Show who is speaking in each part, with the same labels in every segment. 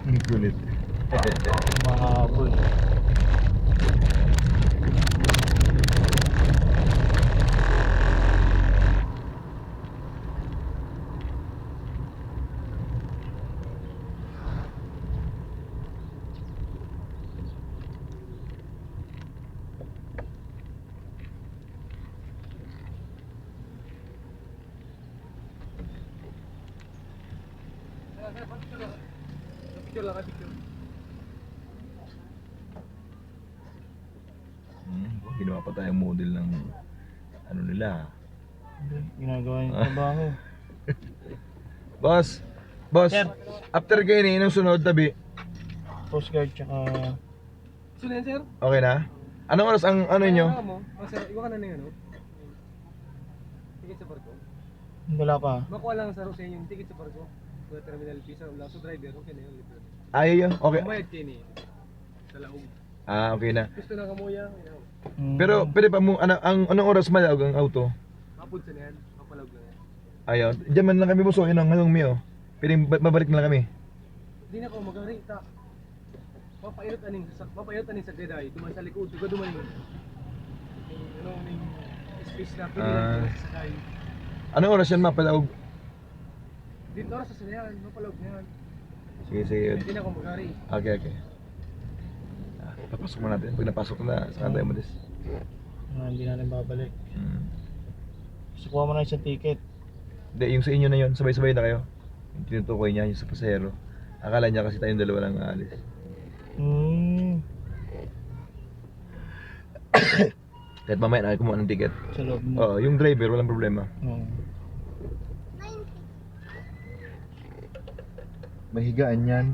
Speaker 1: Ang kulit.
Speaker 2: Mahabol.
Speaker 3: Picture lang, picture.
Speaker 1: Ginawa pa tayong model ng ano nila.
Speaker 2: Ginagawa yung trabaho.
Speaker 1: Boss! Boss!
Speaker 2: Sir.
Speaker 1: After kayo nung sunod tabi,
Speaker 2: Coast Guard tsaka...
Speaker 3: So na yan, sir?
Speaker 1: okay na? Anong oras ang ano nyo?
Speaker 3: Sir, iwan ka na yung ano? Ticket sa barko.
Speaker 2: Wala pa.
Speaker 3: Makuha lang sa Rosén yung ticket sa barko. Sa terminal fee sa so driver, okay na yun. Libre.
Speaker 1: Ayaw yun? Okay.
Speaker 3: Kumayad kayo ni sa laog.
Speaker 1: Okay na.
Speaker 3: Gusto na kamuya.
Speaker 1: Pero pwede pa mo, anong oras malawag ang auto?
Speaker 3: Hapon sa niyan, mapalawag lang yan.
Speaker 1: Ayaw. Diyan man lang kami buso, yun ang halong mio. Pwede mabalik na lang kami.
Speaker 3: Hindi na ko magari ta. Mapaiot aning sa Gday, duman sa likod, tuga duman yung ano ning space na pili sa Gday.
Speaker 1: Anong oras yan mapalawag?
Speaker 3: Dito oras sa sanayan, mapalawag na yan.
Speaker 1: Sige, sige.
Speaker 3: Hindi na ko magari.
Speaker 1: Okay, okay. Papasok mo natin. Pag napasok na, saan tayo malis?
Speaker 2: Hindi natin babalik. So, kuha mo na isang ticket.
Speaker 1: Hindi, yung sa inyo na yun, sabay-sabay na kayo. Yung tinutukoy niya, yung sa pasahero. Akala niya kasi tayong dalawa lang aalis. Kahit mamaya na kumuha ng ticket.
Speaker 2: Sa loob mo.
Speaker 1: Oo, yung driver, walang problema. May higaan yan.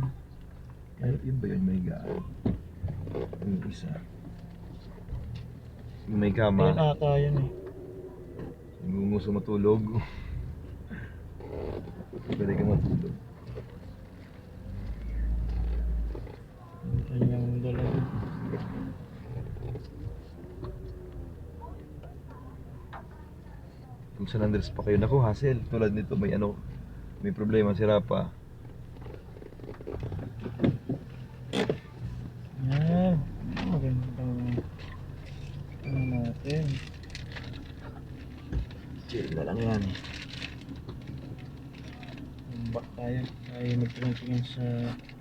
Speaker 1: Ay, yun ba yun, may higaan? Yung isa. Yung may
Speaker 2: Ayun
Speaker 1: kama.
Speaker 2: ata yun eh.
Speaker 1: Yung gusto matulog. Pwede ka matulog.
Speaker 2: Yung kanyang dalawa.
Speaker 1: Kung San Andres pa kayo, naku, hassle. Tulad nito, may ano, may problema si Rapa.
Speaker 2: Yan. Magandang ano natin.
Speaker 1: Chill na lang yan.
Speaker 2: Back tayo. Ay magtingin sa